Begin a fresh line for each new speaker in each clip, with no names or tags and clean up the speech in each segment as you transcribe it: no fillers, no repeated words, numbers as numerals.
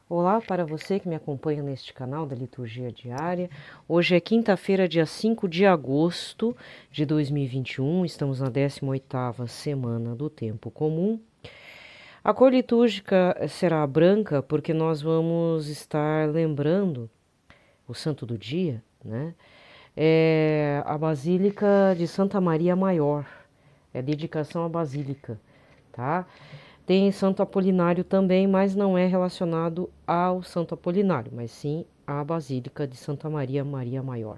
Olá para você que me acompanha neste canal da Liturgia Diária. Hoje é quinta-feira, dia 5 de agosto de 2021, estamos na 18ª semana do Tempo Comum. A cor litúrgica será branca porque nós vamos estar lembrando o santo do dia, né? É a Basílica de Santa Maria Maior, é dedicação à Basílica, tá? Tem Santo Apolinário também, mas não é relacionado ao Santo Apolinário, mas sim à Basílica de Santa Maria, Maria Maior,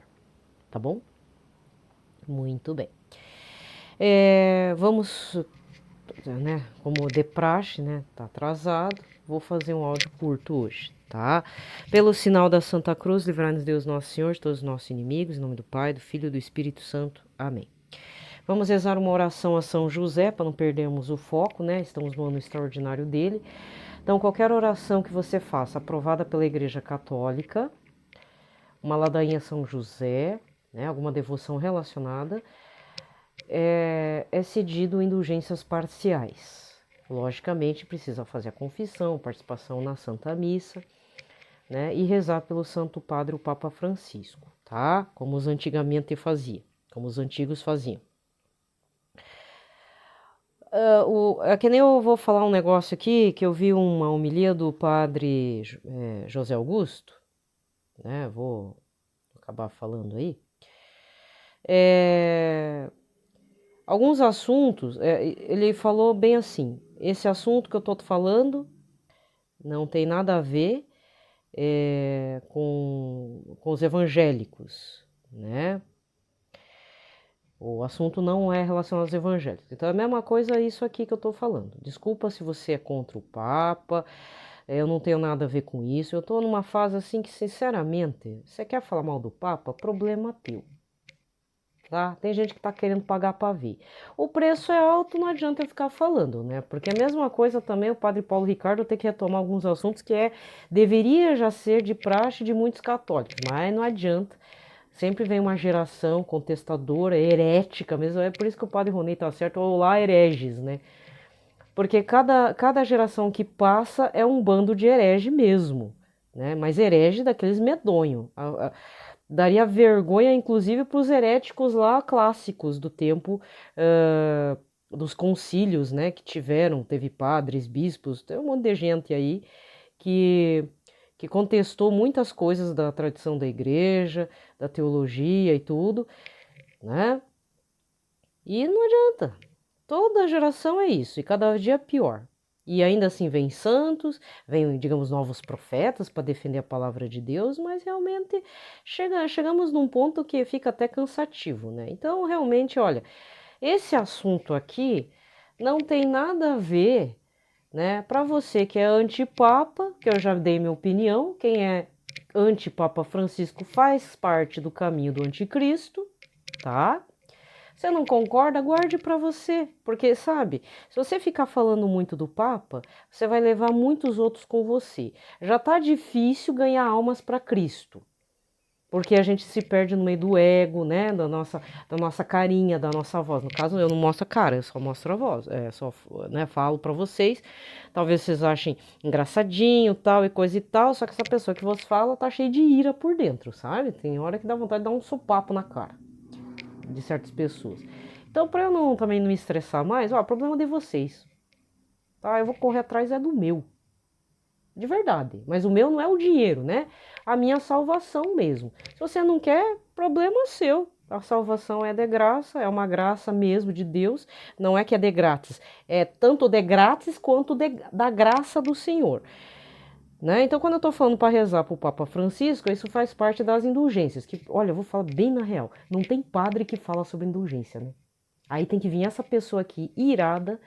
tá bom? Muito bem. Vamos, né, como de praxe, né, tá atrasado, vou fazer um áudio curto hoje, tá? Pelo sinal da Santa Cruz, livrai-nos Deus Nosso Senhor de todos os nossos inimigos, em nome do Pai, do Filho e do Espírito Santo. Amém. Vamos rezar uma oração a São José, para não perdermos o foco, né? Estamos no ano extraordinário dele. Então, qualquer oração que você faça, aprovada pela Igreja Católica, uma ladainha a São José, né? Alguma devoção relacionada, é cedido indulgências parciais. Logicamente, precisa fazer a confissão, participação na Santa Missa, né? E rezar pelo Santo Padre, o Papa Francisco, tá? Como os antigamente faziam, como os antigos faziam. É que nem eu vou falar um negócio aqui, que eu vi uma homilia do padre José Augusto, né? Vou acabar falando aí. Alguns assuntos, ele falou bem assim, esse assunto que eu estou falando não tem nada a ver com os evangélicos, né? O assunto não é relacionado aos evangélicos. Então é a mesma coisa isso aqui que eu estou falando. Desculpa se você é contra o Papa, eu não tenho nada a ver com isso. Eu estou numa fase assim que, sinceramente, você quer falar mal do Papa? Problema teu. Tá? Tem gente que está querendo pagar para ver. O preço é alto, não adianta eu ficar falando, né? Porque a mesma coisa também o padre Paulo Ricardo tem que retomar alguns assuntos que deveria já ser de praxe de muitos católicos, mas não adianta. Sempre vem uma geração contestadora, herética mesmo, é por isso que o padre Ronei tá certo, ou lá hereges, né? Porque cada geração que passa é um bando de herege mesmo, né? Mas herege daqueles medonho. Daria vergonha, inclusive, para os heréticos lá clássicos do tempo dos concílios, né? Que teve padres, bispos, tem um monte de gente aí que contestou muitas coisas da tradição da igreja, da teologia e tudo, né? E não adianta. Toda geração é isso, e cada dia pior. E ainda assim vem santos, vem, digamos, novos profetas para defender a palavra de Deus, mas realmente chegamos num ponto que fica até cansativo, né? Então, realmente, olha, esse assunto aqui não tem nada a ver, né? Para você que é antipapa, que eu já dei minha opinião, quem é antipapa Francisco faz parte do caminho do anticristo, tá? Você não concorda? Guarde para você, porque sabe, se você ficar falando muito do Papa, você vai levar muitos outros com você. Já tá difícil ganhar almas para Cristo, porque a gente se perde no meio do ego, né, da nossa carinha, da nossa voz. No caso, eu não mostro a cara, eu só mostro a voz, só, né, falo para vocês. Talvez vocês achem engraçadinho, tal e coisa e tal, só que essa pessoa que vos fala tá cheia de ira por dentro, sabe? Tem hora que dá vontade de dar um sopapo na cara de certas pessoas. Então, para eu também não me estressar mais, ó, problema de vocês, tá? Eu vou correr atrás do meu, de verdade. Mas o meu não é o dinheiro, né? A minha salvação mesmo. Se você não quer, problema seu. A salvação é de graça, é uma graça mesmo de Deus. Não é que é de grátis, é tanto de grátis quanto da graça do Senhor. Né? Então, quando eu estou falando para rezar para o Papa Francisco, isso faz parte das indulgências. Que, olha, eu vou falar bem na real, não tem padre que fala sobre indulgência, né? Aí tem que vir essa pessoa aqui, irada,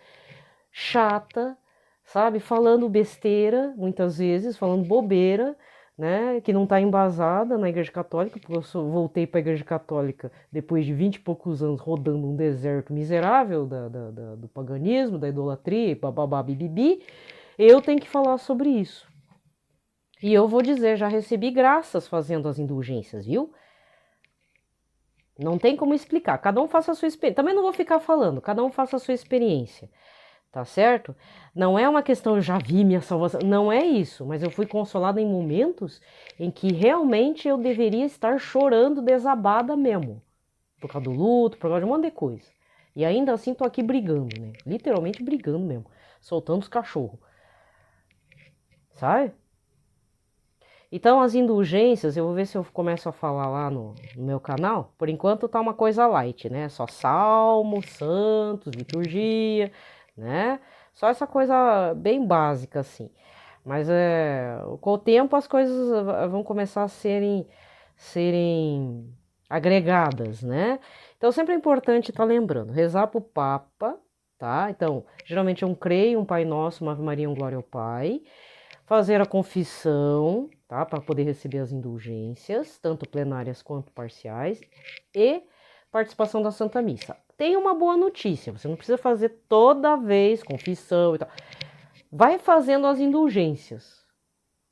chata, sabe? Falando besteira, muitas vezes, falando bobeira, né? Que não está embasada na Igreja Católica, porque voltei para a Igreja Católica depois de 20 e poucos anos rodando um deserto miserável do paganismo, da idolatria, bababá, bibibi. Eu tenho que falar sobre isso. E eu vou dizer, já recebi graças fazendo as indulgências, viu? Não tem como explicar. Cada um faça a sua experiência. Também não vou ficar falando, cada um faça a sua experiência, tá certo? Não é uma questão, eu já vi minha salvação, não é isso, mas eu fui consolada em momentos em que realmente eu deveria estar chorando desabada mesmo, por causa do luto, por causa de um monte de coisa. E ainda assim tô aqui brigando, né? Literalmente brigando mesmo, soltando os cachorros, sabe? Então, as indulgências, eu vou ver se eu começo a falar lá no meu canal. Por enquanto tá uma coisa light, né? Só salmos, santos, liturgia, né? Só essa coisa bem básica, assim. Mas com o tempo as coisas vão começar a serem agregadas, né? Então, sempre é importante estar lembrando, rezar pro Papa, tá? Então, geralmente é um creio, um Pai Nosso, uma Ave Maria, um Glória ao Pai. Fazer a confissão, tá? Para poder receber as indulgências, tanto plenárias quanto parciais, e participação da Santa Missa. Tem uma boa notícia, você não precisa fazer toda vez confissão e tal. Vai fazendo as indulgências.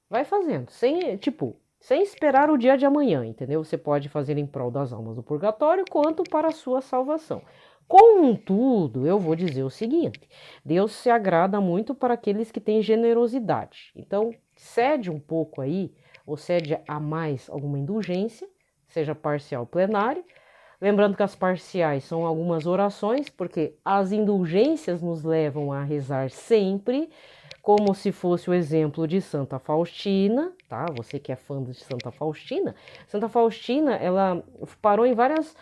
Vai fazendo, sem esperar o dia de amanhã, entendeu? Você pode fazer em prol das almas do purgatório quanto para a sua salvação. Contudo, eu vou dizer o seguinte: Deus se agrada muito para aqueles que têm generosidade. Então, cede um pouco aí, ou cede a mais alguma indulgência, seja parcial ou plenária. Lembrando que as parciais são algumas orações, porque as indulgências nos levam a rezar sempre, como se fosse o exemplo de Santa Faustina, tá? Você que é fã de Santa Faustina. Santa Faustina, ela parou em várias,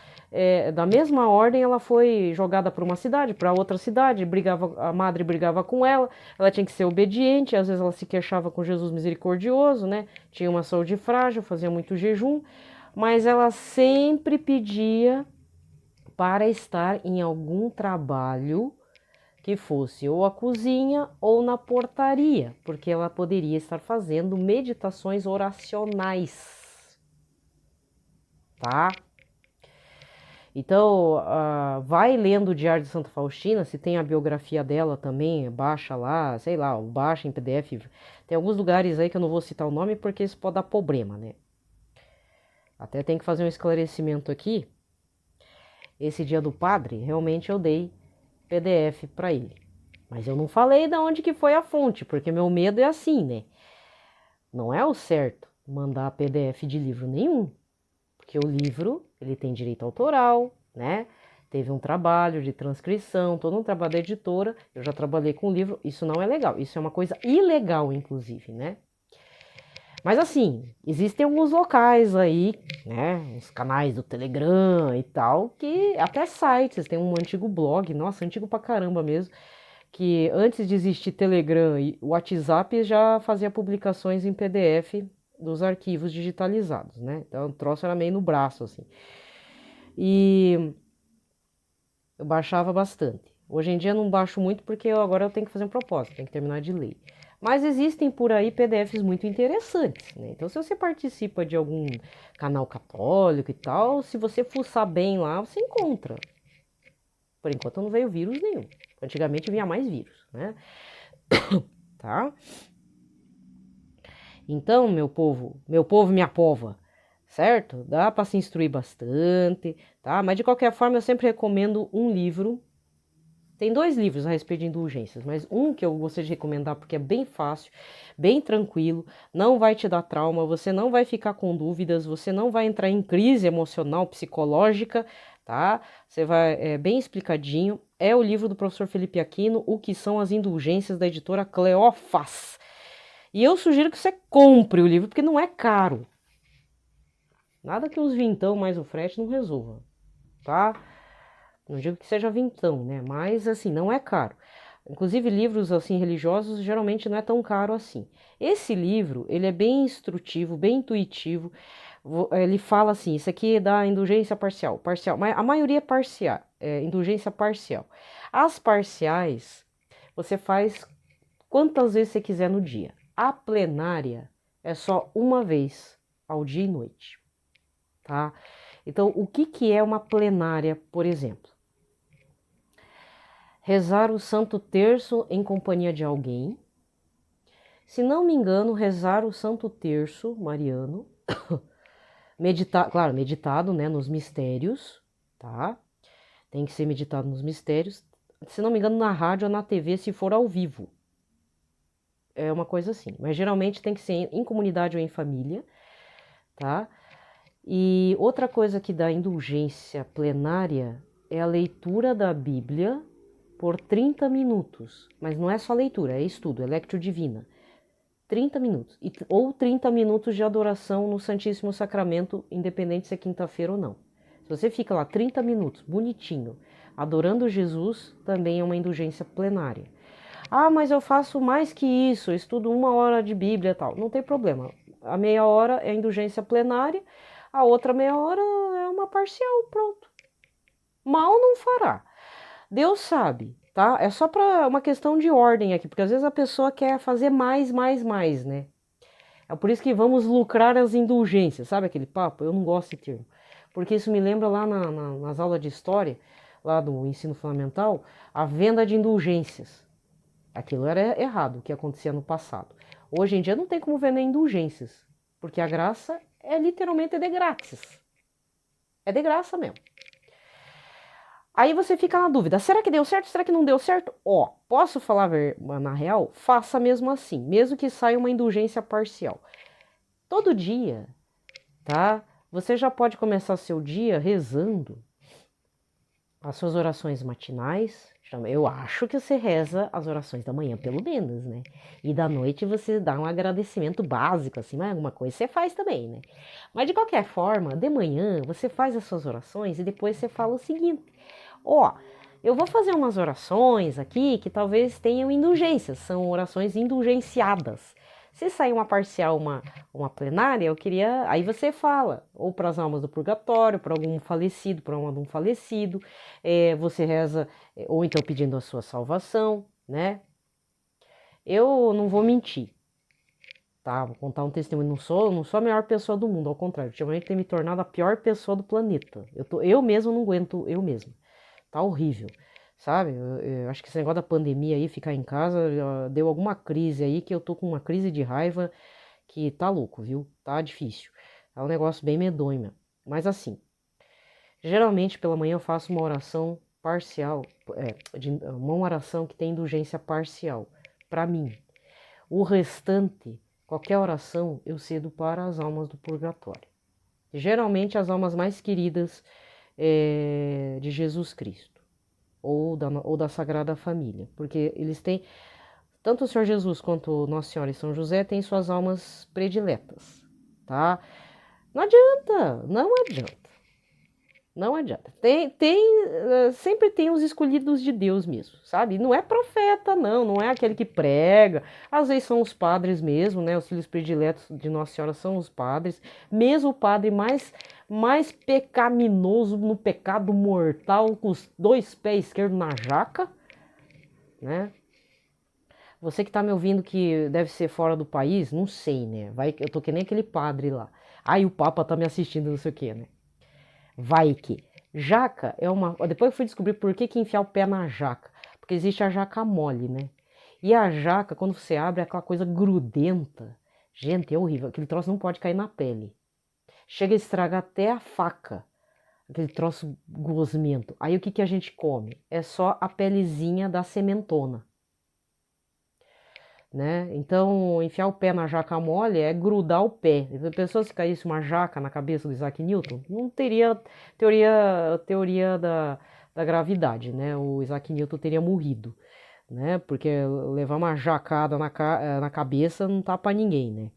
da mesma ordem, ela foi jogada para uma cidade, para outra cidade, a madre brigava com ela tinha que ser obediente, às vezes ela se queixava com Jesus misericordioso, né? Tinha uma saúde frágil, fazia muito jejum, mas ela sempre pedia para estar em algum trabalho que fosse ou a cozinha ou na portaria, porque ela poderia estar fazendo meditações oracionais, tá? Então, vai lendo o Diário de Santa Faustina, se tem a biografia dela também, baixa lá, sei lá, baixa em PDF. Tem alguns lugares aí que eu não vou citar o nome porque isso pode dar problema, né? Até tem que fazer um esclarecimento aqui. Esse dia do padre, realmente eu dei PDF para ele. Mas eu não falei de onde que foi a fonte, porque meu medo é assim, né? Não é o certo mandar PDF de livro nenhum, porque o livro, ele tem direito autoral, né? Teve um trabalho de transcrição, todo um trabalho da editora, eu já trabalhei com o livro, isso não é legal, isso é uma coisa ilegal, inclusive, né? Mas assim, existem alguns locais aí, né? Os canais do Telegram e tal, que até sites, tem um antigo blog, nossa, antigo pra caramba mesmo, que antes de existir Telegram e WhatsApp já fazia publicações em PDF dos arquivos digitalizados, né? Então o troço era meio no braço, assim. E eu baixava bastante. Hoje em dia não baixo muito porque agora eu tenho que fazer um propósito, tenho que terminar de ler. Mas existem por aí PDFs muito interessantes, né? Então se você participa de algum canal católico e tal, se você fuçar bem lá, você encontra. Por enquanto não veio vírus nenhum. Antigamente vinha mais vírus, né? Tá? Então, meu povo, minha pova, certo? Dá para se instruir bastante, tá? Mas de qualquer forma, eu sempre recomendo um livro. Tem 2 livros a respeito de indulgências, mas um que eu gostaria de recomendar porque é bem fácil, bem tranquilo, não vai te dar trauma, você não vai ficar com dúvidas, você não vai entrar em crise emocional, psicológica, tá? Você vai, é bem explicadinho. É o livro do professor Felipe Aquino, O que são as indulgências, da editora Cleófas. E eu sugiro que você compre o livro, porque não é caro. Nada que uns vintão mais o frete não resolva, tá? Não digo que seja vintão, né? Mas, assim, não é caro. Inclusive, livros, assim, religiosos, geralmente não é tão caro assim. Esse livro, ele é bem instrutivo, bem intuitivo. Ele fala assim, isso aqui é da indulgência parcial, mas a maioria é parcial, indulgência parcial. As parciais, você faz quantas vezes você quiser no dia. A plenária é só uma vez ao dia e noite, tá? Então, o que que é uma plenária, por exemplo? Rezar o Santo Terço em companhia de alguém. Se não me engano, rezar o Santo Terço mariano, meditado, né, nos mistérios, tá? Tem que ser meditado nos mistérios. se não me engano, na rádio ou na TV, se for ao vivo. É uma coisa assim. Mas geralmente tem que ser em comunidade ou em família, tá? E outra coisa que dá indulgência plenária é a leitura da Bíblia por 30 minutos. Mas não é só leitura, é estudo, é lectio divina. 30 minutos. Ou 30 minutos de adoração no Santíssimo Sacramento, independente se é quinta-feira ou não. Se você fica lá 30 minutos, bonitinho, adorando Jesus, também é uma indulgência plenária. Ah, mas eu faço mais que isso, eu estudo 1 hora de Bíblia e tal. Não tem problema. A meia hora é indulgência plenária, a outra meia hora é uma parcial, pronto. Mal não fará. Deus sabe, tá? É só para uma questão de ordem aqui, porque às vezes a pessoa quer fazer mais, né? É por isso que vamos lucrar as indulgências, sabe aquele papo? Eu não gosto desse termo, porque isso me lembra lá nas aulas de história, lá do ensino fundamental, a venda de indulgências. Aquilo era errado, o que acontecia no passado. Hoje em dia não tem como vender indulgências, porque a graça é literalmente de grátis. É de graça mesmo. Aí você fica na dúvida, será que deu certo? Será que não deu certo? Ó, posso falar na real? Faça mesmo assim, mesmo que saia uma indulgência parcial. Todo dia, tá? Você já pode começar seu dia rezando as suas orações matinais. Eu acho que você reza as orações da manhã, pelo menos, né? E da noite você dá um agradecimento básico, assim, mas alguma coisa você faz também, né? Mas de qualquer forma, de manhã você faz as suas orações e depois você fala o seguinte: ó, eu vou fazer umas orações aqui que talvez tenham indulgências, são orações indulgenciadas. Se sair uma parcial, uma plenária, eu queria. Aí você fala, ou para as almas do purgatório, para algum falecido, para um falecido, você reza, ou então pedindo a sua salvação, né? Eu não vou mentir, tá? Vou contar um testemunho. Não sou a melhor pessoa do mundo, ao contrário, ultimamente tem me tornado a pior pessoa do planeta. Eu mesmo não aguento eu mesmo. Tá horrível, sabe? Eu acho que esse negócio da pandemia aí, ficar em casa, deu alguma crise aí que eu tô com uma crise de raiva que tá louco, viu? Tá difícil. É um negócio bem medonho mesmo. Mas assim, geralmente pela manhã eu faço uma oração parcial, uma oração que tem indulgência parcial para mim. O restante, qualquer oração, eu cedo para as almas do purgatório. Geralmente as almas mais queridas de Jesus Cristo ou da Sagrada Família, porque eles têm, tanto o Senhor Jesus quanto Nossa Senhora e São José têm suas almas prediletas, tá? Não adianta, não adianta, não adianta. Sempre tem os escolhidos de Deus mesmo, sabe? Não é profeta, não é aquele que prega. Às vezes são os padres mesmo, né? Os filhos prediletos de Nossa Senhora são os padres. Mesmo o padre mais pecaminoso no pecado mortal, com os 2 pés esquerdos na jaca, né? Você que tá me ouvindo que deve ser fora do país, não sei, né? Eu tô que nem aquele padre lá. Aí o Papa tá me assistindo, não sei o quê, né? Vai que. Jaca é uma. Depois eu fui descobrir por que enfiar o pé na jaca. Porque existe a jaca mole, né? E a jaca, quando você abre, é aquela coisa grudenta. Gente, é horrível. Aquele troço não pode cair na pele. Chega a estragar até a faca. Aquele troço gosmento. Aí o que a gente come? É só a pelezinha da sementona. Né? Então, enfiar o pé na jaca mole é grudar o pé. Se a pessoa se caísse uma jaca na cabeça do Isaac Newton, não teria teoria da gravidade, né? O Isaac Newton teria morrido, né? Porque levar uma jacada na cabeça não tá pra ninguém, né?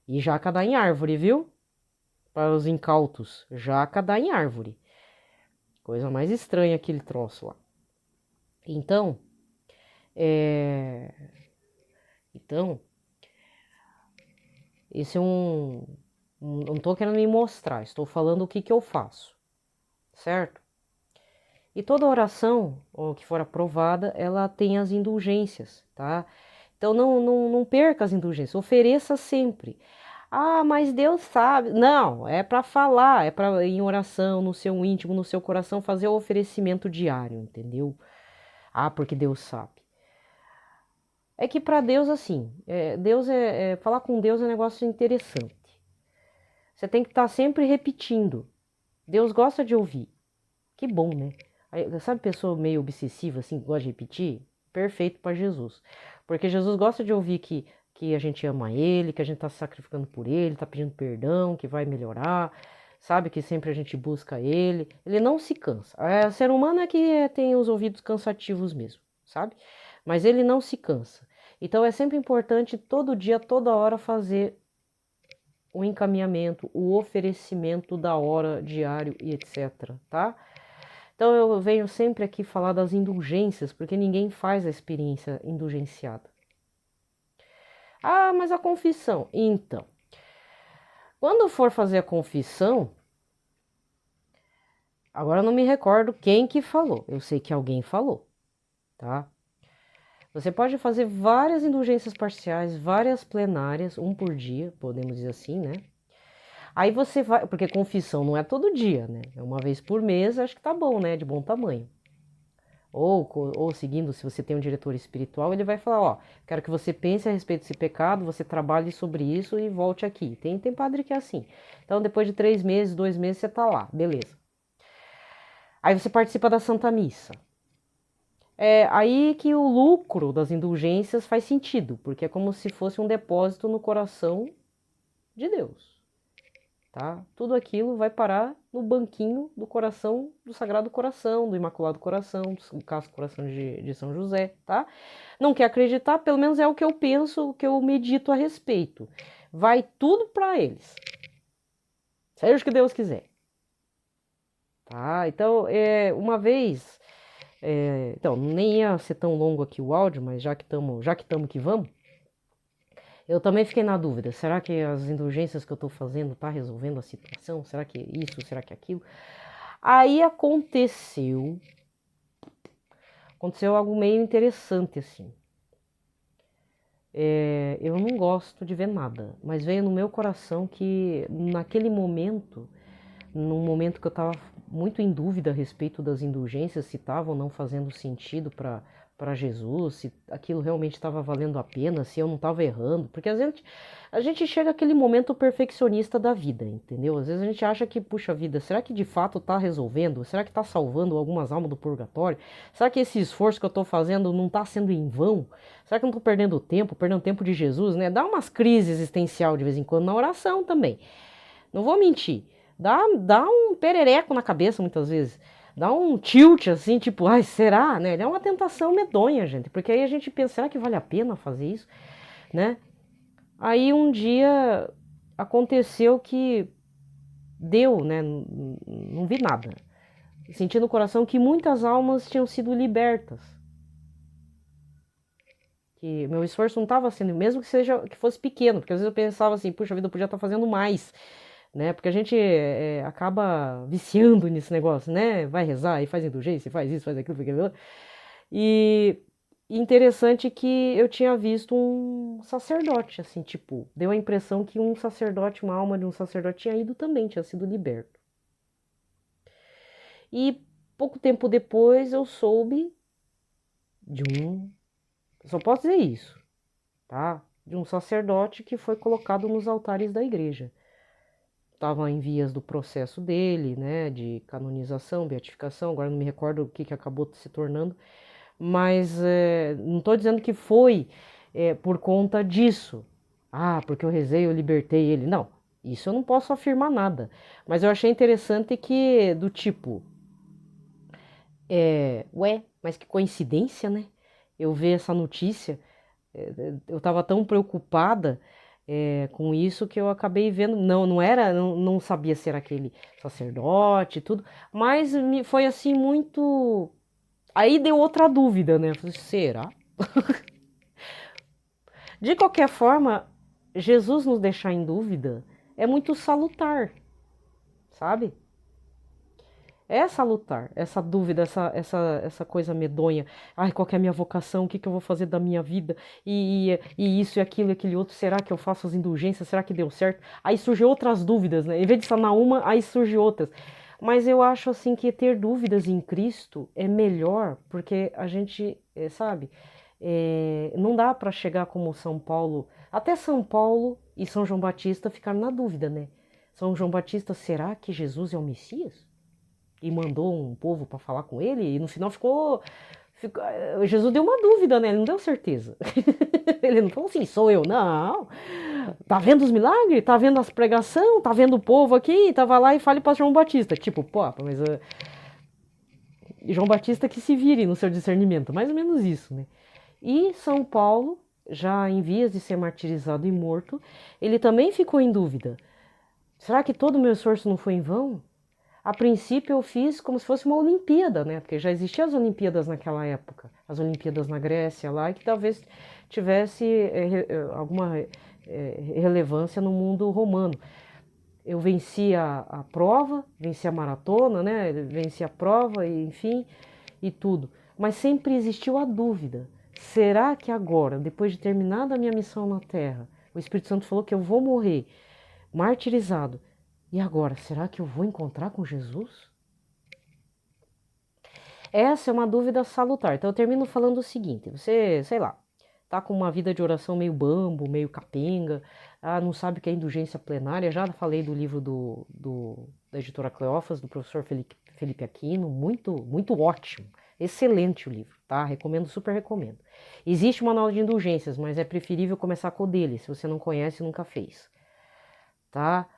E jaca dá em árvore, viu? Para os incautos, jaca dá em árvore. Coisa mais estranha aquele troço lá. Então, Então, esse é não estou querendo me mostrar, estou falando o que eu faço, certo? E toda oração que for aprovada, ela tem as indulgências, tá? Então não perca as indulgências, ofereça sempre. Ah, mas Deus sabe. Não, é para falar, é para em oração, no seu íntimo, no seu coração, fazer o oferecimento diário, entendeu? Ah, porque Deus sabe. É que para Deus, assim, Deus falar com Deus é um negócio interessante. Você tem que estar sempre repetindo. Deus gosta de ouvir. Que bom, né? Sabe pessoa meio obsessiva, assim, que gosta de repetir? Perfeito para Jesus. Porque Jesus gosta de ouvir que a gente ama ele, que a gente está se sacrificando por ele, está pedindo perdão, que vai melhorar, sabe? Que sempre a gente busca ele. Ele não se cansa. O ser humano é que tem os ouvidos cansativos mesmo, sabe? Mas ele não se cansa. Então é sempre importante todo dia, toda hora fazer o encaminhamento, o oferecimento da hora diário e etc, tá? Então eu venho sempre aqui falar das indulgências, porque ninguém faz a experiência indulgenciada. Ah, mas a confissão. Então, quando for fazer a confissão, agora eu não me recordo quem que falou. Eu sei que alguém falou, tá? Você pode fazer várias indulgências parciais, várias plenárias, um por dia, podemos dizer assim, né? Aí você vai, porque confissão não é todo dia, né? É uma vez por mês, acho que tá bom, né? De bom tamanho. Ou seguindo, se você tem um diretor espiritual, ele vai falar, ó, quero que você pense a respeito desse pecado, você trabalhe sobre isso e volte aqui. Tem padre que é assim. Então, depois de 3 meses, 2 meses, você tá lá, beleza. Aí você participa da Santa Missa. É aí que o lucro das indulgências faz sentido, porque é como se fosse um depósito no coração de Deus. Tá? Tudo aquilo vai parar no banquinho do coração, do Sagrado Coração, do Imaculado Coração, do Casto Coração de São José, tá? Não quer acreditar? Pelo menos é o que eu penso, o que eu medito a respeito. Vai tudo para eles. Seja o que Deus quiser. Tá? Então, uma vez... então, nem ia ser tão longo aqui o áudio, mas já que estamos que vamos, eu também fiquei na dúvida, será que as indulgências que eu estou fazendo tá resolvendo a situação? Será que isso, será que aquilo? Aí aconteceu algo meio interessante assim. Eu não gosto de ver nada, mas veio no meu coração que naquele momento, num momento que eu estava muito em dúvida a respeito das indulgências, se estavam ou não fazendo sentido para Jesus, se aquilo realmente estava valendo a pena, se eu não estava errando, porque a gente chega àquele momento perfeccionista da vida, entendeu? Às vezes a gente acha que, puxa vida, será que de fato está resolvendo? Será que está salvando algumas almas do purgatório? Será que esse esforço que eu estou fazendo não está sendo em vão? Será que eu não estou perdendo tempo de Jesus, né? Dá umas crises existencial de vez em quando na oração também. Não vou mentir. Dá um perereco na cabeça muitas vezes. Dá um tilt assim, tipo, ai, será, né? É uma tentação medonha, gente. Porque aí a gente pensa, será que vale a pena fazer isso, né? Aí um dia aconteceu que deu, né? Não vi nada. Senti no coração que muitas almas tinham sido libertas. Que meu esforço não estava sendo, mesmo que fosse pequeno, porque às vezes eu pensava assim, puxa vida, eu podia estar fazendo mais, né? Porque a gente acaba viciando nesse negócio, né? Vai rezar e faz indulgência, faz isso, faz aquilo, faz aquilo. E interessante que eu tinha visto um sacerdote, assim, tipo, deu a impressão que um sacerdote, uma alma de um sacerdote tinha ido também, tinha sido liberto. E pouco tempo depois eu soube de só posso dizer isso, tá? De um sacerdote que foi colocado nos altares da igreja. Estava em vias do processo dele, né, de canonização, beatificação, agora não me recordo o que acabou se tornando, mas não estou dizendo que foi por conta disso. Ah, porque eu rezei, eu libertei ele. Não, isso eu não posso afirmar nada. Mas eu achei interessante que, do tipo, mas que coincidência, né? Eu ver essa notícia, eu estava tão preocupada com isso que eu acabei vendo. Não era, não sabia se era aquele sacerdote e tudo, mas foi assim muito. Aí deu outra dúvida, né? Eu falei, será? De qualquer forma, Jesus nos deixar em dúvida é muito salutar, sabe? É salutar, essa dúvida, essa coisa medonha. Ai, qual que é a minha vocação? O que que eu vou fazer da minha vida? E isso e aquilo e aquele outro. Será que eu faço as indulgências? Será que deu certo? Aí surgem outras dúvidas, né? Em vez de sanar uma, aí surgem outras. Mas eu acho assim que ter dúvidas em Cristo é melhor, porque a gente, sabe, não dá para chegar como São Paulo. Até São Paulo e São João Batista ficaram na dúvida, né? São João Batista, será que Jesus é o Messias? e mandou um povo para falar com ele, e no final Jesus deu uma dúvida, né? Ele não deu certeza. Ele não falou assim, sou eu, não. Tá vendo os milagres? Tá vendo as pregação? Tá vendo o povo aqui? Tava lá e fale para João Batista. Tipo, pô, mas João Batista que se vire no seu discernimento. Mais ou menos isso, né? E São Paulo, já em vias de ser martirizado e morto, ele também ficou em dúvida. Será que todo o meu esforço não foi em vão? A princípio eu fiz como se fosse uma Olimpíada, né? Porque já existiam as Olimpíadas naquela época, as Olimpíadas na Grécia lá, e que talvez tivesse alguma relevância no mundo romano. Eu venci a prova, venci a maratona, né? Venci a prova, e, enfim, e tudo. Mas sempre existiu a dúvida. Será que agora, depois de terminada a minha missão na Terra, o Espírito Santo falou que eu vou morrer martirizado, e agora, será que eu vou encontrar com Jesus? Essa é uma dúvida salutar. Então eu termino falando o seguinte: você, sei lá, tá com uma vida de oração meio bambo, meio capenga, não sabe o que é indulgência plenária. Já falei do livro da editora Cleófas, do professor Felipe Aquino, muito ótimo, excelente o livro, tá? Recomendo, super recomendo. Existe uma manual de indulgências, mas é preferível começar com o dele, se você não conhece e nunca fez, tá?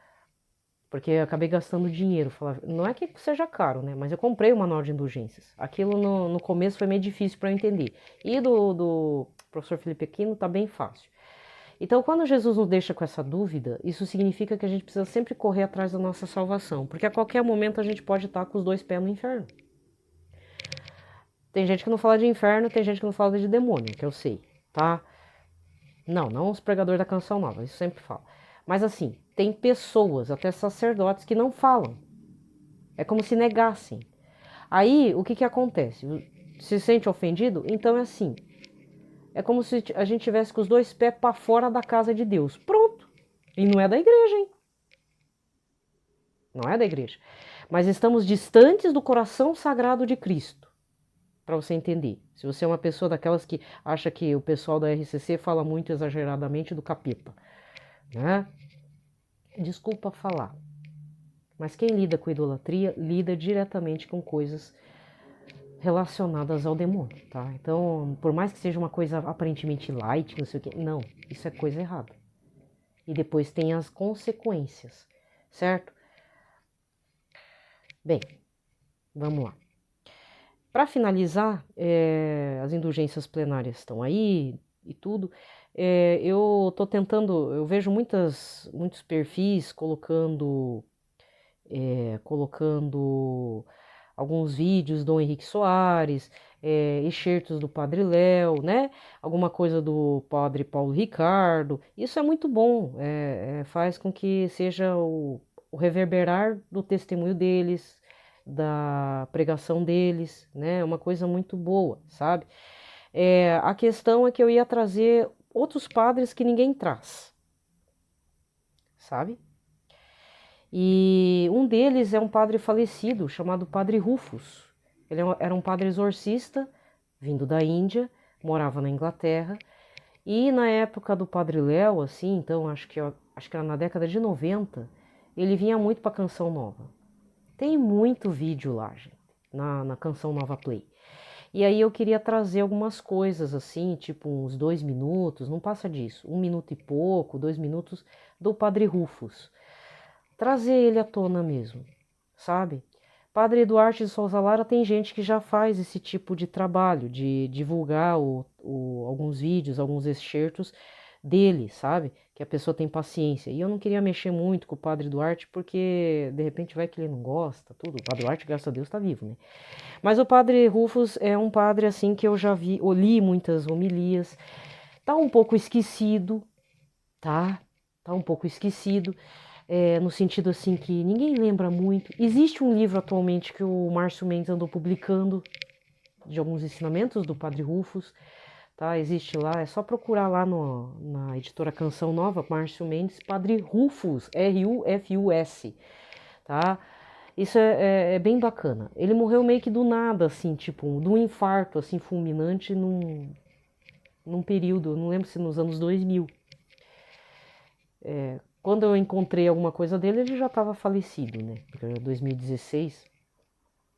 Porque eu acabei gastando dinheiro. Não é que seja caro, né? Mas eu comprei o manual de indulgências. Aquilo no começo foi meio difícil para eu entender. E do professor Felipe Aquino tá bem fácil. Então, quando Jesus nos deixa com essa dúvida, isso significa que a gente precisa sempre correr atrás da nossa salvação. Porque a qualquer momento a gente pode estar com os dois pés no inferno. Tem gente que não fala de inferno, tem gente que não fala de demônio, que eu sei, tá? Não os pregadores da Canção Nova, isso sempre fala. Mas assim, tem pessoas, até sacerdotes, que não falam. É como se negassem. Aí, o que acontece? Se sente ofendido? Então é assim. É como se a gente tivesse com os dois pés para fora da casa de Deus. Pronto. E não é da igreja, hein? Não é da igreja. Mas estamos distantes do coração sagrado de Cristo. Para você entender. Se você é uma pessoa daquelas que acha que o pessoal da RCC fala muito exageradamente do capeta, né? Desculpa falar. Mas quem lida com idolatria lida diretamente com coisas relacionadas ao demônio, tá? Então, por mais que seja uma coisa aparentemente light, não sei o que, não, isso é coisa errada. E depois tem as consequências, certo? Bem, vamos lá. Para finalizar, as indulgências plenárias estão aí e tudo. Eu tô tentando, eu vejo muitos perfis colocando alguns vídeos do Henrique Soares, excertos do Padre Léo, né? Alguma coisa do Padre Paulo Ricardo. Isso é muito bom, faz com que seja o reverberar do testemunho deles, da pregação deles, né? É uma coisa muito boa, sabe? A questão é que eu ia trazer outros padres que ninguém traz, sabe? E um deles é um padre falecido chamado Padre Rufus. Ele era um padre exorcista, vindo da Índia, morava na Inglaterra. E na época do Padre Léo, assim, então acho que era na década de 90, ele vinha muito para Canção Nova. Tem muito vídeo lá, gente, na Canção Nova Play. E aí eu queria trazer algumas coisas assim, tipo uns 2 minutos, não passa disso, 1 minuto e pouco, 2 minutos do Padre Rufus. Trazer ele à tona mesmo, sabe? Padre Eduardo de Souza Lara tem gente que já faz esse tipo de trabalho, de divulgar alguns vídeos, alguns excertos dele, sabe? Que a pessoa tem paciência. E eu não queria mexer muito com o Padre Duarte, porque de repente vai que ele não gosta, tudo. O Padre Duarte, graças a Deus, tá vivo, né? Mas o Padre Rufus é um padre assim que eu já vi, eu li muitas homilias. Tá um pouco esquecido, tá? Tá um pouco esquecido. No sentido assim que ninguém lembra muito. Existe um livro atualmente que o Márcio Mendes andou publicando de alguns ensinamentos do Padre Rufus, tá? Existe lá, é só procurar lá na editora Canção Nova, Márcio Mendes, Padre Rufus, Rufus, tá? Isso é bem bacana. Ele morreu meio que do nada, assim, tipo, de um infarto, assim, fulminante num período, não lembro se nos anos 2000. Quando eu encontrei alguma coisa dele, ele já estava falecido, né? Porque era 2016.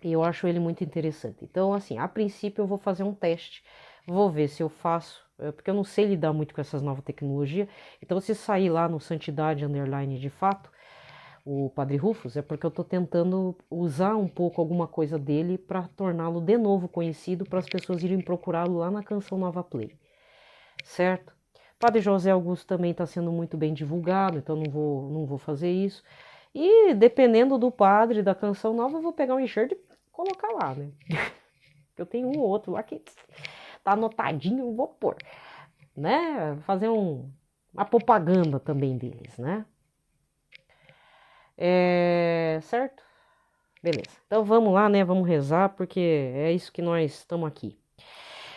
E eu acho ele muito interessante. Então, assim, a princípio eu vou fazer um teste, vou ver se eu faço, porque eu não sei lidar muito com essas novas tecnologias. Então, se sair lá no Santidade Underline de fato, o Padre Rufus, é porque eu estou tentando usar um pouco alguma coisa dele para torná-lo de novo conhecido, para as pessoas irem procurá-lo lá na Canção Nova Play, certo? Padre José Augusto também está sendo muito bem divulgado, então não vou fazer isso. E dependendo do padre da Canção Nova, eu vou pegar um enxerto e colocar lá, né? Eu tenho um ou outro lá que tá anotadinho, eu vou pôr, né? Fazer uma propaganda também deles, né? Certo? Beleza. Então vamos lá, né? Vamos rezar, porque é isso que nós estamos aqui.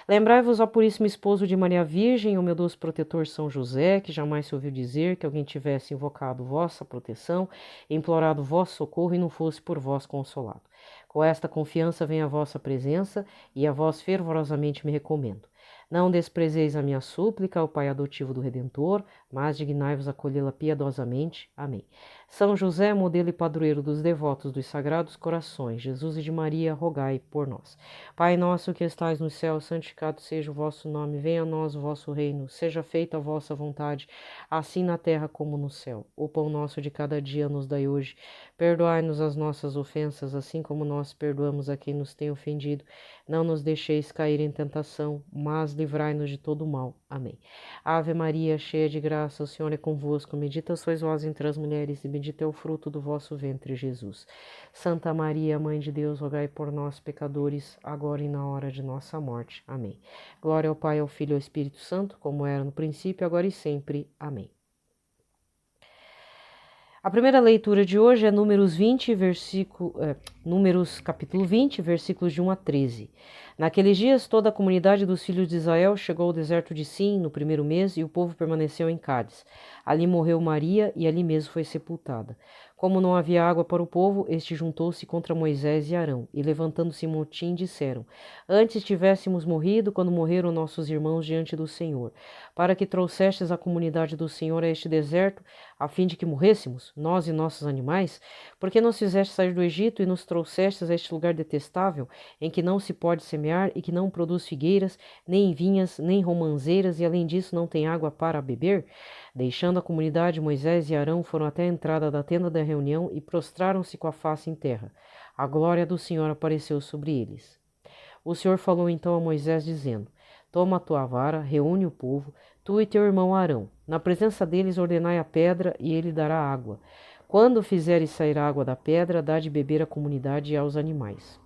Lembrai-vos, ó Puríssimo Esposo de Maria Virgem, o meu doce protetor São José, que jamais se ouviu dizer que alguém tivesse invocado vossa proteção, implorado vosso socorro e não fosse por vós consolado. Com esta confiança vem a vossa presença e a vós fervorosamente me recomendo. Não desprezeis a minha súplica, ó Pai adotivo do Redentor, mas dignai-vos acolhê-la piedosamente. Amém. São José, modelo e padroeiro dos devotos dos Sagrados Corações, Jesus e de Maria, rogai por nós. Pai nosso que estais no céu, santificado seja o vosso nome, venha a nós o vosso reino, seja feita a vossa vontade, assim na terra como no céu. O pão nosso de cada dia nos dai hoje, perdoai-nos as nossas ofensas, assim como nós perdoamos a quem nos tem ofendido. Não nos deixeis cair em tentação, mas livrai-nos de todo o mal. Amém. Ave Maria, cheia de graça, o Senhor é convosco, bendita sois vós entre as mulheres, e bendito é o fruto do vosso ventre, Jesus. Santa Maria, Mãe de Deus, rogai por nós, pecadores, agora e na hora de nossa morte. Amém. Glória ao Pai, ao Filho e ao Espírito Santo, como era no princípio, agora e sempre. Amém. A primeira leitura de hoje é Números capítulo 20, versículos de 1 a 13. Naqueles dias, toda a comunidade dos filhos de Israel chegou ao deserto de Sim no primeiro mês e o povo permaneceu em Cádiz. Ali morreu Maria e ali mesmo foi sepultada. Como não havia água para o povo, este juntou-se contra Moisés e Arão, e levantando-se motim, disseram: Antes tivéssemos morrido quando morreram nossos irmãos diante do Senhor, para que trouxestes a comunidade do Senhor a este deserto, a fim de que morrêssemos, nós e nossos animais, porque nos fizeste sair do Egito e nos trouxestes a este lugar detestável, em que não se pode semear e que não produz figueiras, nem vinhas, nem romanzeiras, e além disso não tem água para beber? Deixando a comunidade, Moisés e Arão foram até a entrada da tenda da reunião e prostraram-se com a face em terra. A glória do Senhor apareceu sobre eles. O Senhor falou então a Moisés, dizendo: Toma a tua vara, reúne o povo, tu e teu irmão Arão. Na presença deles ordenai a pedra, e ele dará água. Quando fizeres sair água da pedra, dá de beber à comunidade e aos animais.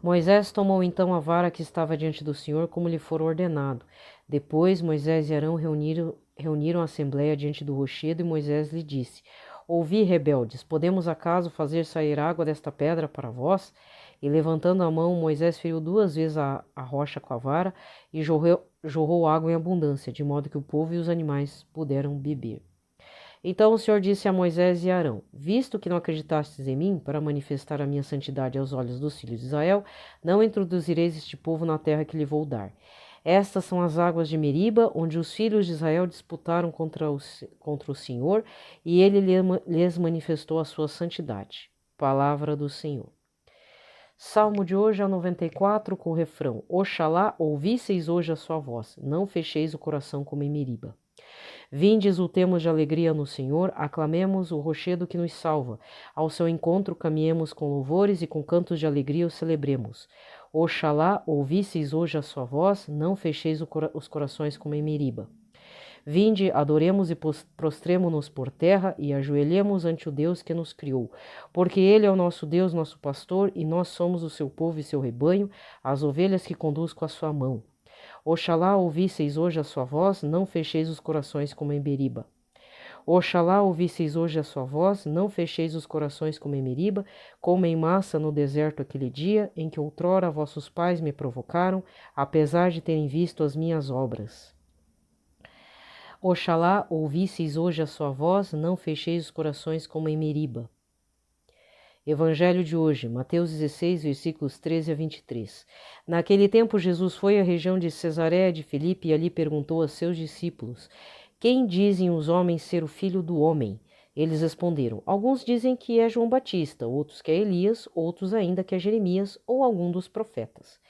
Moisés tomou então a vara que estava diante do Senhor, como lhe for ordenado. Depois Moisés e Arão reuniram a assembleia diante do rochedo, e Moisés lhe disse: Ouvi, rebeldes, podemos acaso fazer sair água desta pedra para vós? E levantando a mão, Moisés feriu 2 vezes a rocha com a vara e jorrou água em abundância, de modo que o povo e os animais puderam beber. Então o Senhor disse a Moisés e Arão: Visto que não acreditastes em mim, para manifestar a minha santidade aos olhos dos filhos de Israel, não introduzireis este povo na terra que lhe vou dar. Estas são as águas de Meriba, onde os filhos de Israel disputaram contra o Senhor, e ele lhes manifestou a sua santidade. Palavra do Senhor. Salmo de hoje é o 94, com o refrão: Oxalá ouvisseis hoje a sua voz, não fecheis o coração como em Meriba. Vinde, exultemos de alegria no Senhor, aclamemos o rochedo que nos salva. Ao seu encontro caminhemos com louvores e com cantos de alegria o celebremos. Oxalá ouvisseis hoje a sua voz, não fecheis os corações como em Meriba. Vinde, adoremos e prostremo-nos por terra e ajoelhemos ante o Deus que nos criou, porque Ele é o nosso Deus, nosso pastor, e nós somos o seu povo e seu rebanho, as ovelhas que conduz com a sua mão. Oxalá ouvisseis hoje a sua voz, não fecheis os corações como em Meriba. Oxalá ouvisseis hoje a sua voz, não fecheis os corações como em Meriba, como em massa no deserto aquele dia, em que outrora vossos pais me provocaram, apesar de terem visto as minhas obras. Oxalá ouvisseis hoje a sua voz, não fecheis os corações como em Meriba. Evangelho de hoje, Mateus 16, versículos 13 a 23. Naquele tempo, Jesus foi à região de Cesareia de Filipe e ali perguntou a seus discípulos: Quem dizem os homens ser o Filho do Homem? Eles responderam: alguns dizem que é João Batista, outros que é Elias, outros ainda que é Jeremias ou algum dos profetas.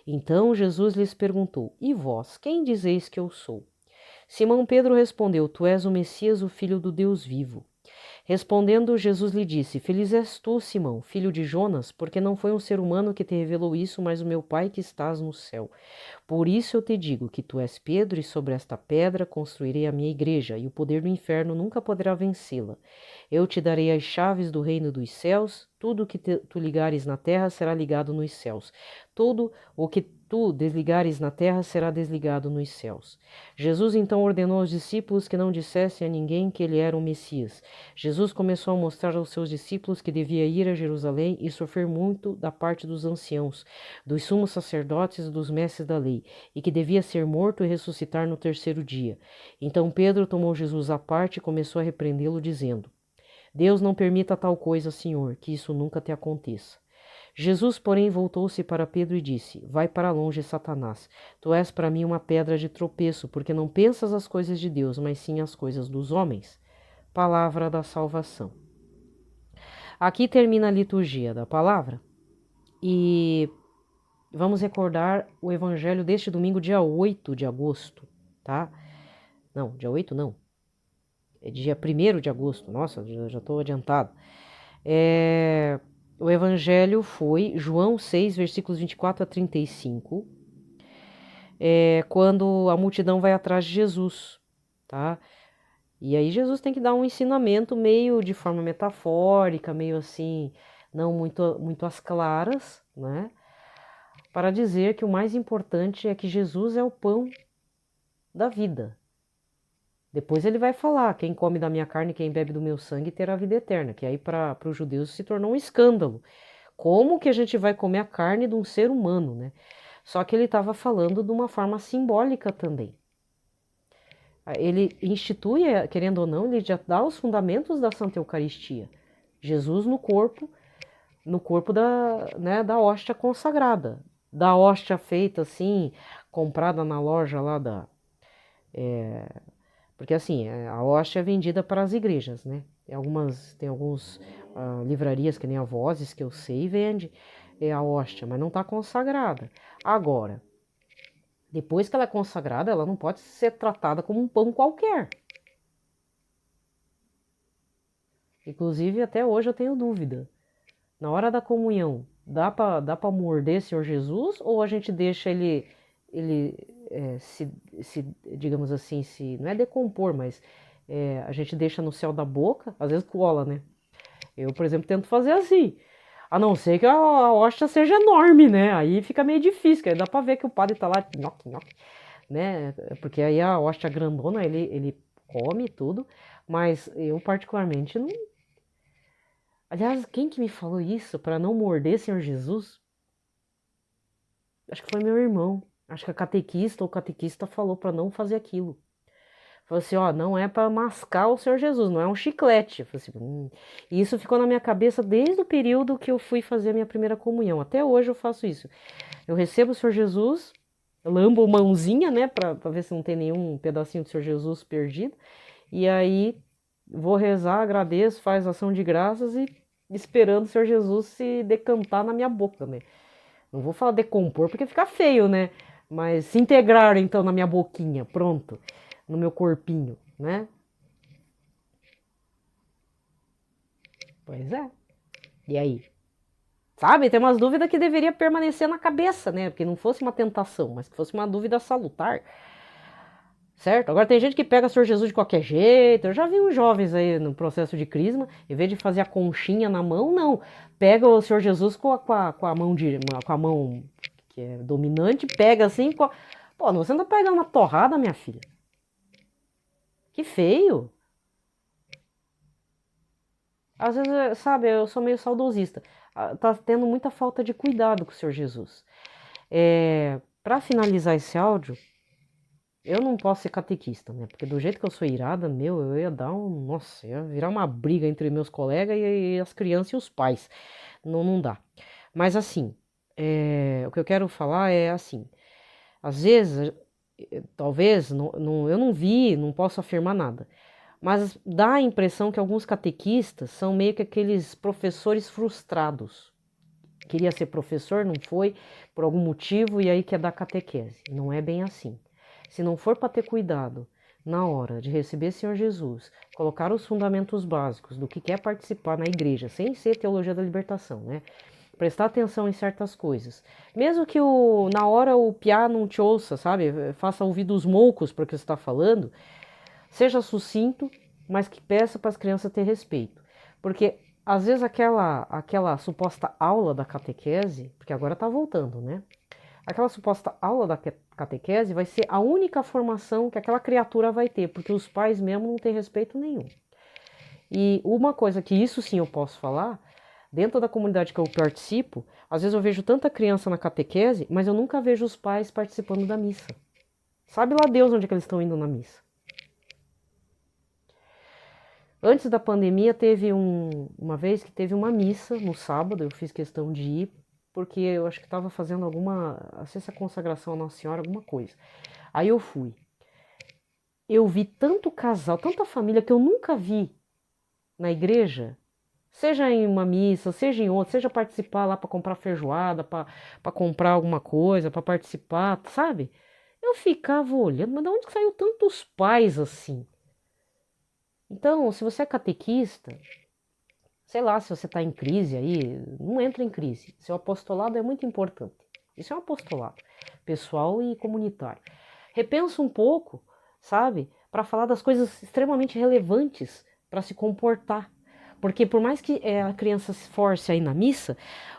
Então Jesus lhes perguntou: e vós, quem dizeis que eu sou? Simão Pedro respondeu: tu és o Messias, o Filho do Deus vivo. Respondendo, Jesus lhe disse: feliz és tu, Simão, filho de Jonas, porque não foi um ser humano que te revelou isso, mas o meu Pai que estás no céu. Por isso eu te digo que tu és Pedro, e sobre esta pedra construirei a minha igreja, e o poder do inferno nunca poderá vencê-la. Eu te darei as chaves do reino dos céus, tudo o que tu ligares na terra será ligado nos céus. Tudo o que tu desligares na terra será desligado nos céus. Jesus então ordenou aos discípulos que não dissessem a ninguém que ele era o Messias. Jesus começou a mostrar aos seus discípulos que devia ir a Jerusalém e sofrer muito da parte dos anciãos, dos sumos sacerdotes e dos mestres da lei, e que devia ser morto e ressuscitar no terceiro dia. Então Pedro tomou Jesus à parte e começou a repreendê-lo, dizendo: Deus não permita tal coisa, Senhor, que isso nunca te aconteça. Jesus, porém, voltou-se para Pedro e disse: vai para longe, Satanás. Tu és para mim uma pedra de tropeço, porque não pensas as coisas de Deus, mas sim as coisas dos homens. Palavra da salvação. Aqui termina a liturgia da palavra e vamos recordar o evangelho deste domingo, dia 8 de agosto, tá? Não, dia 8 não. É dia 1º de agosto. Nossa, já estou adiantado. O evangelho foi João 6, versículos 24 a 35, quando a multidão vai atrás de Jesus, tá? E aí Jesus tem que dar um ensinamento meio de forma metafórica, meio assim, não muito às claras, né? Para dizer que o mais importante é que Jesus é o pão da vida. Depois ele vai falar: quem come da minha carne, quem bebe do meu sangue terá vida eterna, que aí para os judeus se tornou um escândalo. Como que a gente vai comer a carne de um ser humano, né? Só que ele estava falando de uma forma simbólica também. Ele institui, querendo ou não, ele já dá os fundamentos da Santa Eucaristia. Jesus no corpo da hóstia consagrada, da hóstia feita assim, comprada na loja lá porque assim, a hóstia é vendida para as igrejas, né? Tem alguns livrarias que nem a Vozes, que eu sei, vende a hóstia, mas não está consagrada. Agora, depois que ela é consagrada, ela não pode ser tratada como um pão qualquer. Inclusive, até hoje eu tenho dúvida. Na hora da comunhão, dá para morder Senhor Jesus, ou a gente deixa ele digamos assim, não é decompor, mas a gente deixa no céu da boca, às vezes cola, né? Eu, por exemplo, tento fazer assim. A não ser que a hóstia seja enorme, né? Aí fica meio difícil, que aí dá pra ver que o padre tá lá, nhoque, nhoque, né? Porque aí a hóstia grandona, ele come tudo, mas eu particularmente não. Aliás, quem que me falou isso para não morder Senhor Jesus? Acho que foi meu irmão. Acho que a catequista ou catequista falou para não fazer aquilo. Falou assim, ó, não é para mascar o Senhor Jesus, não é um chiclete. Falei assim, E isso ficou na minha cabeça desde o período que eu fui fazer a minha primeira comunhão. Até hoje eu faço isso. Eu recebo o Senhor Jesus, lambo mãozinha, né, para ver se não tem nenhum pedacinho do Senhor Jesus perdido. E aí vou rezar, agradeço, faz ação de graças e esperando o Senhor Jesus se decantar na minha boca, né? Não vou falar decompor porque fica feio, né? Mas se integrar então na minha boquinha, pronto, no meu corpinho, né? Pois é. E aí? Sabe, tem umas dúvidas que deveria permanecer na cabeça, né? Porque não fosse uma tentação, mas que fosse uma dúvida salutar. Certo? Agora tem gente que pega o Senhor Jesus de qualquer jeito. Eu já vi uns jovens aí no processo de crisma, em vez de fazer a conchinha na mão, não. Pega o Senhor Jesus com a mão que é dominante, pega assim. Pô, você não tá pegando uma torrada, minha filha. Que feio. Às vezes, sabe, eu sou meio saudosista. Tá tendo muita falta de cuidado com o Senhor Jesus. Para finalizar esse áudio, eu não posso ser catequista, né? Porque do jeito que eu sou irada, eu ia dar Nossa, ia virar uma briga entre meus colegas e as crianças e os pais. Não, não dá. Mas assim, o que eu quero falar é assim, às vezes, talvez, eu não vi, não posso afirmar nada, Mas dá a impressão que alguns catequistas são meio que aqueles professores frustrados. Queria ser professor, não foi, por algum motivo, e aí quer dar catequese. Não é bem assim. Se não for para ter cuidado na hora de receber Senhor Jesus, colocar os fundamentos básicos do que é participar na igreja, sem ser teologia da libertação, né? Prestar atenção em certas coisas. Mesmo que na hora o piá não te ouça, sabe? Faça ouvidos moucos para o que você está falando, seja sucinto, mas que peça para as crianças ter respeito. Porque às vezes aquela suposta aula da catequese, porque agora está voltando, né? Aquela suposta aula da catequese vai ser a única formação que aquela criatura vai ter, porque os pais mesmo não têm respeito nenhum. E uma coisa que isso sim eu posso falar, dentro da comunidade que eu participo, às vezes eu vejo tanta criança na catequese, mas eu nunca vejo os pais participando da missa. Sabe lá Deus onde é que eles estão indo na missa? Antes da pandemia, teve uma vez que teve uma missa no sábado, eu fiz questão de ir, porque eu acho que estava fazendo alguma, não sei se a consagração à Nossa Senhora, alguma coisa. Aí eu fui. Eu vi tanto casal, tanta família que eu nunca vi na igreja, seja em uma missa, seja em outra, seja participar lá para comprar feijoada, para comprar alguma coisa, para participar, sabe? Eu ficava olhando, mas de onde que saiu tantos pais assim? Então, se você é catequista, sei lá, se você está em crise aí, não entra em crise. Seu apostolado é muito importante. Isso é um apostolado pessoal e comunitário. Repensa um pouco, sabe, para falar das coisas extremamente relevantes para se comportar. Porque por mais que a criança se esforce aí na missa,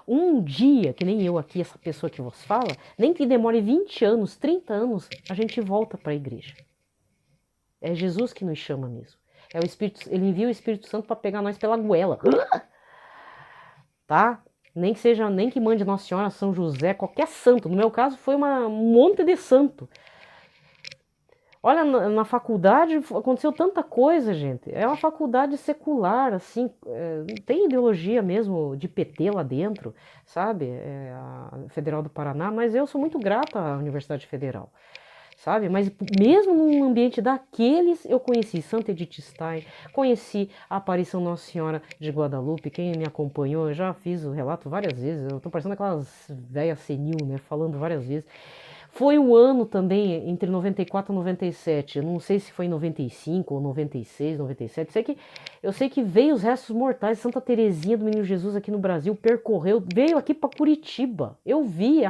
um dia, que nem eu aqui, essa pessoa que vos fala, nem que demore 20 anos, 30 anos, a gente volta para a igreja. É Jesus que nos chama mesmo. É o Espírito, ele envia o Espírito Santo para pegar nós pela goela. Tá? Nem que seja, nem que mande Nossa Senhora, São José, qualquer santo. No meu caso foi um monte de santo. Olha, na faculdade aconteceu tanta coisa, gente. É uma faculdade secular, assim, não tem ideologia mesmo de PT lá dentro, sabe? É a Federal do Paraná, mas eu sou muito grata à Universidade Federal, sabe? Mas mesmo num ambiente daqueles, eu conheci Santa Edith Stein, conheci a aparição Nossa Senhora de Guadalupe. Quem me acompanhou, eu já fiz o relato várias vezes, eu tô parecendo aquelas velhas senil, né, falando várias vezes. Foi o ano também, entre 94 e 97, eu não sei se foi em 95 ou 96, 97, eu sei que veio os restos mortais, Santa Terezinha do Menino Jesus aqui no Brasil, percorreu, veio aqui para Curitiba, eu vi,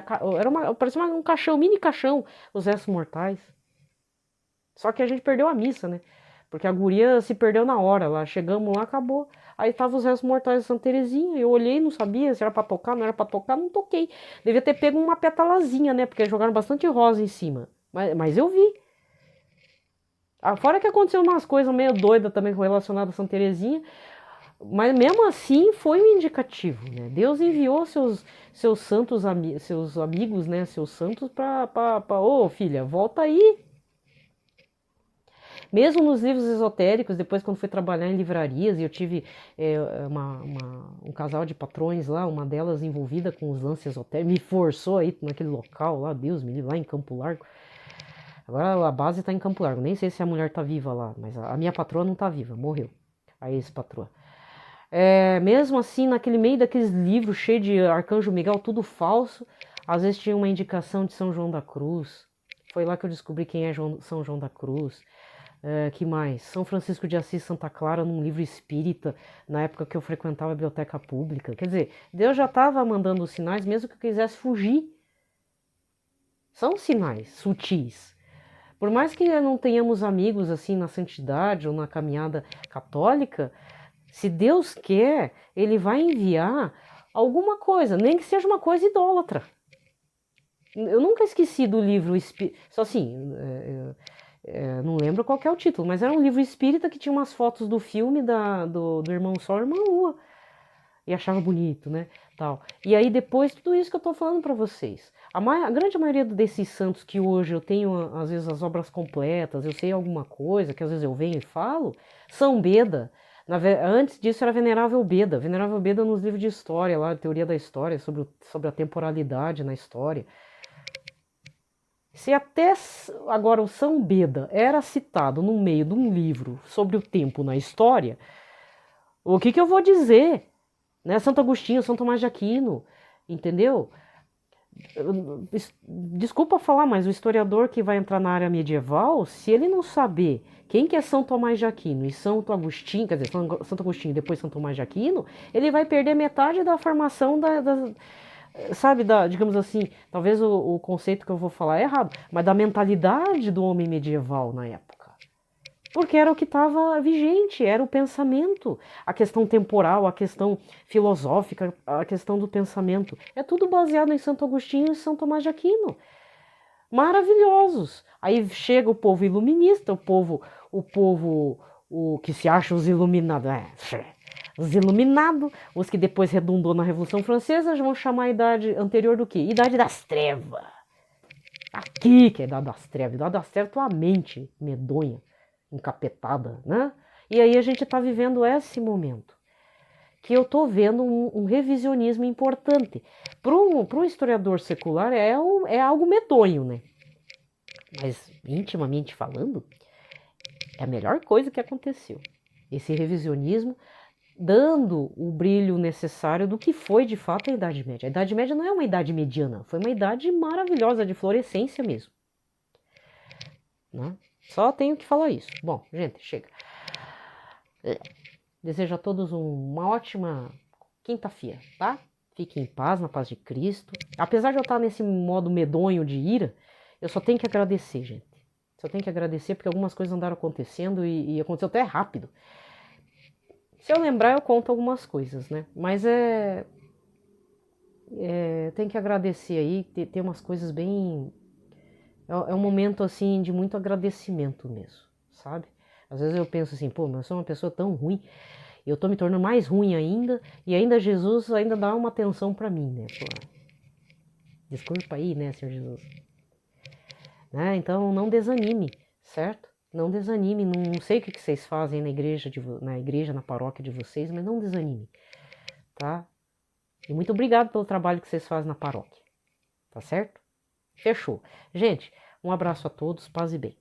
parecia um caixão, mini caixão, os restos mortais. Só que a gente perdeu a missa, né? Porque a guria se perdeu na hora, lá chegamos lá, acabou. Aí tava os restos mortais de Santa Terezinha, eu olhei, não sabia se era pra tocar, não era pra tocar, não toquei. Devia ter pego uma petalazinha, né? Porque jogaram bastante rosa em cima. Mas eu vi. Fora que aconteceu umas coisas meio doidas também relacionadas a Santa Terezinha, mas mesmo assim foi um indicativo, né? Deus enviou seus santos seus amigos, né? Seus santos ô filha, volta aí. Mesmo nos livros esotéricos, depois quando fui trabalhar em livrarias e eu tive um casal de patrões lá, uma delas envolvida com os lances esotéricos, me forçou aí naquele local lá, Deus me livre, lá em Campo Largo. Agora a base está em Campo Largo, nem sei se a mulher está viva lá, mas a minha patroa não está viva, morreu, a ex-patroa. Mesmo assim, naquele meio daqueles livros cheios de Arcanjo Miguel, tudo falso, às vezes tinha uma indicação de São João da Cruz. Foi lá que eu descobri quem é São João da Cruz. Que mais? São Francisco de Assis Santa Clara, num livro espírita, na época que eu frequentava a biblioteca pública. Quer dizer, Deus já estava mandando os sinais, mesmo que eu quisesse fugir. São sinais sutis. Por mais que não tenhamos amigos assim na santidade ou na caminhada católica, se Deus quer, Ele vai enviar alguma coisa, nem que seja uma coisa idólatra. Eu nunca esqueci do livro espírita. Só assim, não lembro qual que é o título, mas era um livro espírita que tinha umas fotos do filme do Irmão Sol e Irmã Lua. E achava bonito, né? Tal. E aí depois, tudo isso que eu tô falando para vocês. A grande maioria desses santos que hoje eu tenho, às vezes, as obras completas, eu sei alguma coisa, que às vezes eu venho e falo, São Beda. Antes disso era Venerável Beda. Venerável Beda nos livros de história, lá, teoria da história, sobre a temporalidade na história. Se até agora o São Beda era citado no meio de um livro sobre o tempo na história, o que eu vou dizer? Né? Santo Agostinho, São Tomás de Aquino, entendeu? Desculpa falar, mas o historiador que vai entrar na área medieval, se ele não saber quem que é São Tomás de Aquino e Santo Agostinho, quer dizer, Santo Agostinho e depois São Tomás de Aquino, ele vai perder metade da formação sabe, digamos assim, talvez o conceito que eu vou falar é errado, mas da mentalidade do homem medieval na época. Porque era o que estava vigente, era o pensamento, a questão temporal, a questão filosófica, a questão do pensamento. É tudo baseado em Santo Agostinho e São Tomás de Aquino. Maravilhosos. Aí chega o povo iluminista, o que se acha os iluminados. Os iluminados, os que depois redundou na Revolução Francesa, vão chamar a idade anterior do quê? Idade das trevas. Aqui que é a idade das trevas. Idade das trevas, tua mente medonha, encapetada, né? E aí a gente está vivendo esse momento, que eu estou vendo um revisionismo importante. Para um historiador secular é algo medonho, né? Mas, intimamente falando, é a melhor coisa que aconteceu. Esse revisionismo dando o brilho necessário do que foi de fato a Idade Média. A Idade Média não é uma idade mediana, foi uma idade maravilhosa, de florescência mesmo. Né? Só tenho que falar isso. Bom, gente, chega. Desejo a todos uma ótima quinta-feira, tá? Fiquem em paz, na paz de Cristo. Apesar de eu estar nesse modo medonho de ira, eu só tenho que agradecer, gente. Só tenho que agradecer porque algumas coisas andaram acontecendo e aconteceu até rápido. Se eu lembrar, eu conto algumas coisas, né? Mas tem que agradecer aí, tem umas coisas bem... É um momento, assim, de muito agradecimento mesmo, sabe? Às vezes eu penso assim, pô, mas eu sou uma pessoa tão ruim, eu tô me tornando mais ruim ainda, e ainda Jesus ainda dá uma atenção pra mim, né? Pô, desculpa aí, né, Senhor Jesus? Né? Então, não desanime, certo? Não desanime, não sei o que vocês fazem na igreja, na paróquia de vocês, mas não desanime, tá? E muito obrigado pelo trabalho que vocês fazem na paróquia, tá certo? Fechou. Gente, um abraço a todos, paz e bem.